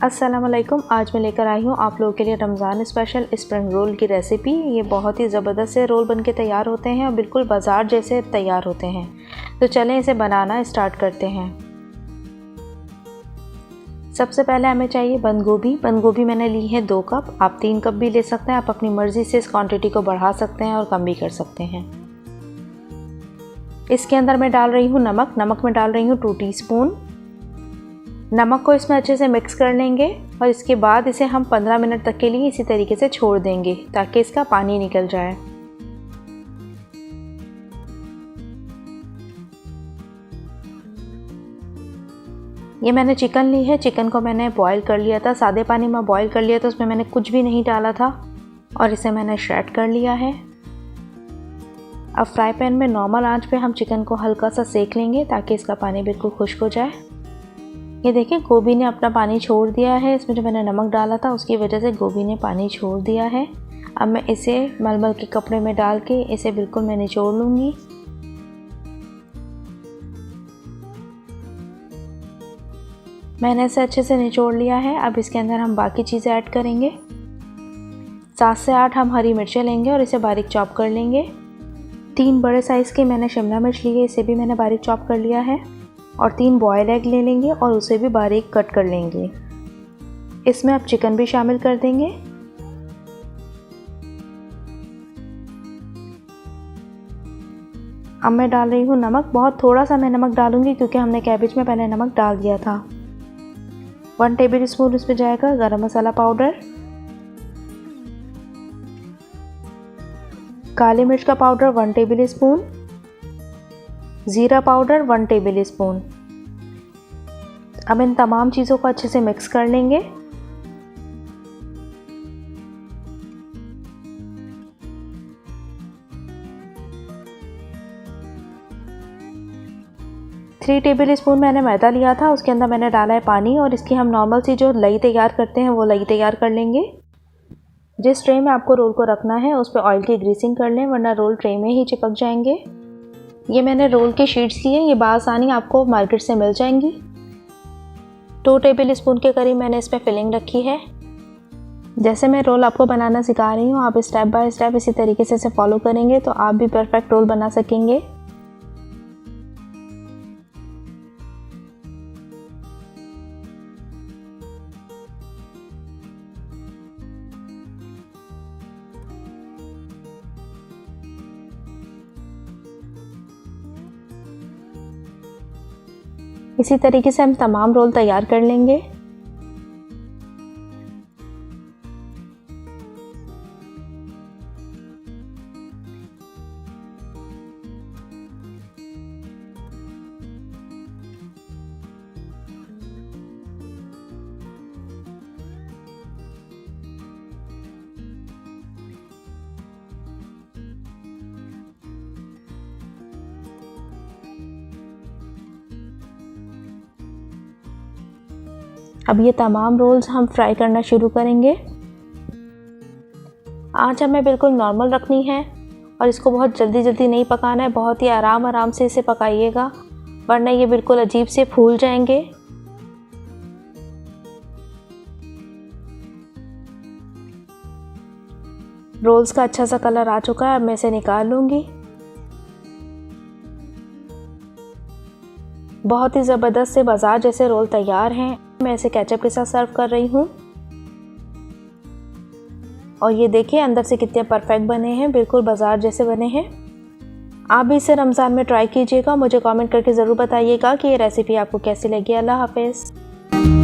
अस्सलाम वालेकुम। आज मैं लेकर आई हूँ आप लोगों के लिए रमज़ान स्पेशल स्प्रिंग रोल की रेसिपी। ये बहुत ही ज़बरदस्त से रोल बनके तैयार होते हैं और बिल्कुल बाज़ार जैसे तैयार होते हैं। तो चलें इसे बनाना स्टार्ट करते हैं। सबसे पहले हमें चाहिए बंद गोभी। बंद गोभी मैंने ली है 2 कप। आप 3 कप भी ले सकते हैं। आप अपनी मर्ज़ी से इस क्वांटिटी को बढ़ा सकते हैं और कम भी कर सकते हैं। इसके अंदर मैं डाल रही हूँ नमक में डाल रही हूँ 2 टीस्पून। नमक को इसमें अच्छे से मिक्स कर लेंगे और इसके बाद इसे हम 15 मिनट तक के लिए इसी तरीके से छोड़ देंगे ताकि इसका पानी निकल जाए। ये मैंने चिकन ली है। चिकन को मैंने बॉईल कर लिया था, सादे पानी में बॉईल कर लिया था। उसमें मैंने कुछ भी नहीं डाला था और इसे मैंने श्रेड कर लिया है। अब फ्राई पैन में नॉर्मल आंच पे हम चिकन को हल्का सा सेक लेंगे ताकि इसका पानी बिल्कुल खुश्क हो जाए। ये देखिए गोभी ने अपना पानी छोड़ दिया है। इसमें जो मैंने नमक डाला था उसकी वजह से गोभी ने पानी छोड़ दिया है। अब मैं इसे मलमल के कपड़े में डाल के इसे बिल्कुल मैं निचोड़ लूँगी। मैंने इसे अच्छे से निचोड़ लिया है। अब इसके अंदर हम बाकी चीज़ें ऐड करेंगे। 7 से 8 हम हरी मिर्चें लेंगे और इसे बारीक चॉप कर लेंगे। 3 बड़े साइज़ की मैंने शिमला मिर्च ली है, इसे भी मैंने बारीक चॉप कर लिया है। और 3 बॉयल एग ले लेंगे और उसे भी बारीक कट कर लेंगे। इसमें अब चिकन भी शामिल कर देंगे। अब मैं डाल रही हूँ नमक। बहुत थोड़ा सा मैं नमक डालूंगी क्योंकि हमने कैबेज में पहले नमक डाल दिया था। 1 टेबल स्पून इसमें जाएगा गरम मसाला पाउडर, काली मिर्च का पाउडर 1 टेबल स्पून, ज़ीरा पाउडर 1 टेबल स्पून। अब इन तमाम चीज़ों को अच्छे से मिक्स कर लेंगे। थ्री टेबल स्पून मैंने मैदा लिया था, उसके अंदर मैंने डाला है पानी और इसकी हम नॉर्मल सी जो लई तैयार करते हैं वो लई तैयार कर लेंगे। जिस ट्रे में आपको रोल को रखना है उस पर ऑयल की ग्रीसिंग कर लें वरना रोल ट्रे में ही चिपक जाएंगे। ये मैंने रोल की शीट्स ली हैं, ये बासानी आपको मार्केट से मिल जाएंगी। 2 टेबल स्पून के करीब मैंने इस पर फिलिंग रखी है। जैसे मैं रोल आपको बनाना सिखा रही हूँ आप स्टेप बाय स्टेप इसी तरीके से इसे फॉलो करेंगे तो आप भी परफेक्ट रोल बना सकेंगे। इसी तरीके से हम तमाम रोल तैयार कर लेंगे। अब ये तमाम रोल्स हम फ्राई करना शुरू करेंगे। आंच हमें बिल्कुल नॉर्मल रखनी है और इसको बहुत जल्दी जल्दी नहीं पकाना है। बहुत ही आराम से इसे पकाइएगा वरना ये बिल्कुल अजीब से फूल जाएंगे। रोल्स का अच्छा सा कलर आ चुका है। अब मैं इसे निकाल लूँगी। बहुत ही ज़बरदस्त से बाज़ार जैसे रोल तैयार हैं। मैं इसे केचप के साथ सर्व कर रही हूँ और ये देखिए अंदर से कितने परफेक्ट बने हैं, बिल्कुल बाज़ार जैसे बने हैं। आप भी इसे रमज़ान में ट्राई कीजिएगा। मुझे कमेंट करके ज़रूर बताइएगा कि ये रेसिपी आपको कैसी लगी। अल्लाह हाफ़िज़।